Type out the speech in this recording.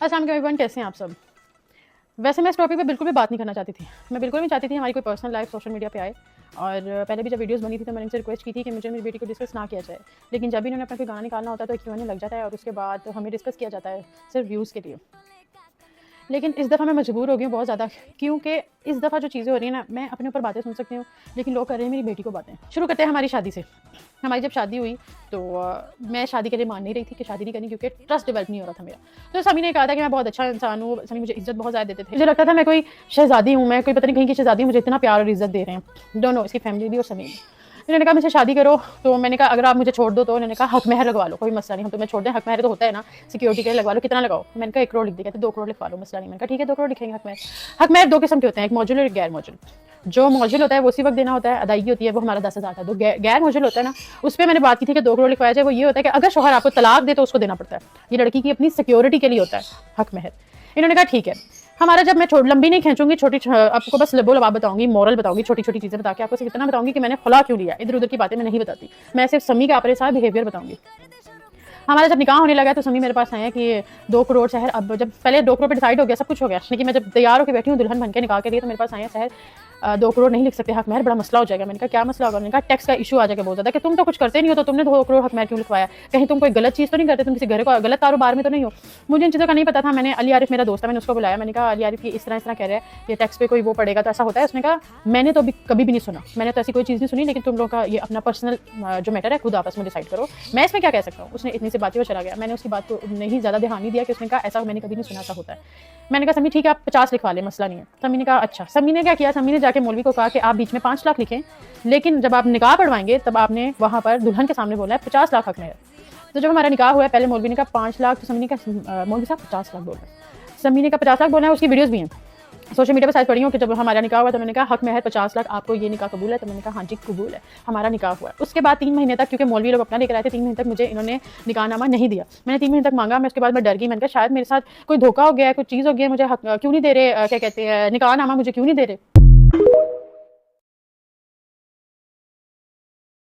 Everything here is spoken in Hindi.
अस्सलाम वालेकुम एवरीवन, कैसे हैं आप सब। वैसे मैं इस टॉपिक पे बिल्कुल भी बात नहीं करना चाहती थी। मैं बिल्कुल नहीं चाहती थी हमारी कोई पर्सनल लाइफ सोशल मीडिया पे आए। और पहले भी जब वीडियोस बनी थी तो मैंने इनसे रिक्वेस्ट की थी कि मुझे मेरी बेटी को डिस्कस ना किया जाए। लेकिन जब भी इन्होंने अपना कोई गाना निकालना होता है तो एक क्यों लग जाता है और उसके बाद हमें डिस्कस किया जाता है सिर्फ व्यूज़ के लिए। लेकिन इस दफ़ा मैं मजबूर हो गई हूँ बहुत ज़्यादा, क्योंकि इस दफ़ा जो चीज़ें हो रही हैं ना, मैं अपने ऊपर बातें सुन सकती हूँ लेकिन लोग कर रहे हैं मेरी बेटी को बातें। शुरू करते हैं हमारी शादी से। हमारी जब शादी हुई तो मैं शादी के लिए मान नहीं रही थी कि शादी नहीं करनी, क्योंकि ट्रस्ट डेवलप नहीं हो रहा था मेरा। तो सभी ने कहा था कि मैं बहुत अच्छा इंसान हूँ, सभी मुझे इज्जत बहुत ज़्यादा देते थे। मुझे लगता था मैं कोई शहज़ादी हूँ, मैं कोई पता नहीं कहीं की शहज़ादी हूँ, मुझे इतना प्यार और इज्जत दे रहे हैं दोनों, इसकी फैमिली भी और सभी भी। इन्होंने कहा मुझसे शादी करो, तो मैंने कहा अगर आप मुझे छोड़ दो तो उन्होंने कहा हक महर लगवा लो, कोई मसला नहीं, हम तुम्हें छोड़ दें, हक महर तो होता है ना सिक्योरिटी के लिए, लगवा लो, कितना लगाओ। मैंने कहा 1 करोड़ लिख दिया, कहते 2 करोड़ लिखवा लो, मसला नहीं। मैंने कहा ठीक है 2 करोड़ लिखेंगे हक महर। हक महर 2 किस्म के होते हैं, एक मौजुल और एक गैर मौजुल। जो मौजुल होता है वो उसी वक्त देना होता है, अदायगी होती है, वो हमारा 10,000 था। तो गैर मौजुल होता है ना, उस पर मैंने बात की थी कि 2 करोड़ लिखवाया जाए। वो ये होता है कि अगर शौहर आपको तलाक दे तो उसको देना पड़ता है, ये लड़की की अपनी सिक्योरिटी के लिए होता है हक महर। इन्होंने कहा ठीक है हमारा, जब मैं लंबी नहीं खींचूंगी, छोटी आपको बस लबो लबाब बताऊंगी, मॉरल बताऊंगी, छोटी छोटी चीजें बता के आपको सिर्फ इतना बताऊंगी कि मैंने खुला क्यों लिया, इधर उधर की बातें मैं नहीं बताती, मैं सिर्फ समी का अपने साथ बिहेवियर बताऊंगी। हमारा जब निकाह होने लगा तो समी मेरे पास आया कि 2 करोड़ शहर, अब जब पहले 2 करोड़ पे डिसाइड हो गया, सब कुछ हो गया, लेकिन मैं जब तैयार होकर बैठी हूँ दुल्हन बन के निकाह के लिए, तो मेरे पास आया शहर 2 करोड़ नहीं लिख सकते हक महर, बड़ा मसला हो जाएगा। मैंने कहा क्या मसला होगा। मैंने कहा टैक्स का इशू आ जाएगा बहुत ज़्यादा, कि तुम तो कुछ करते नहीं हो तो तुमने 2 करोड़ हक महर क्यों लिखवाया, कहीं तुम कोई गलत चीज़ तो नहीं करते, तुम किसी घर को गलत कारोबार में तो नहीं हो। मुझे इन चीज़ों का नहीं पता था। मैंने अली आरिफ मेरा दोस्त है, मैंने उसको बुलाया, मैंने कहा अली आरिफ ये इस तरह कह रहा है, ये टैक्स पे कोई वो पड़ेगा तो ऐसा होता है। उसने कहा मैंने तो कभी भी नहीं सुना, मैंने तो ऐसी कोई चीज़ नहीं सुनी, लेकिन तुम लोग का ये अपना पर्सनल जो मैटर है खुद आपस में डिसाइड करो, मैं इसमें क्या कह सकता हूँ। उसने इतनी सी बातें वो चला गया। मैंने उसकी बात को नहीं ज़्यादा ध्यान नहीं दिया कि उसने कहा ऐसा मैंने कभी नहीं सुना, ऐसा होता है। मैंने कहा समी ठीक है आप 50 लिखवा लें, मसला नहीं है। समी ने कहा अच्छा। समी ने क्या किया, समी ने जाके मौलवी को कहा कि आप बीच में 5 लाख लिखें, लेकिन जब आप निकाह पढ़वाएंगे तब आपने वहाँ पर दुल्हन के सामने बोला है 50 लाख हक महर। तो जब हमारा निकाह हुआ है, पहले मौलवी ने कहा 5 लाख, तो समी ने कहा मौलवी साहब 50 लाख बोल रहे हैं। समी ने कहा 50 लाख बोला है, उसकी वीडियोज़ भी हैं सोशल मीडिया पर शायद पढ़ी हूँ कि जब हमारा निकाह हुआ तो मैंने कहा हक महर 50 लाख, आपको ये निकाह कबूल है। तो मैंने कहा हाँ जी कबूल है, हमारा निकाह हुआ है। उसके बाद 3 महीने तक, क्योंकि मौलवी लोग अपना लेकर आए थे, 3 महीने तक मुझे इन्होंने निकाहनामा नहीं दिया। मैंने 3 महीने तक मांगा, मैं उसके बाद मैं डर गई। मैंने कहा शायद मेरे साथ कोई धोखा हो गया है, कोई चीज़ हो गई है, मुझे हक क्यों नहीं दे रहे, क्या कहते हैं निकाहनामा मुझे क्यों नहीं दे रहे।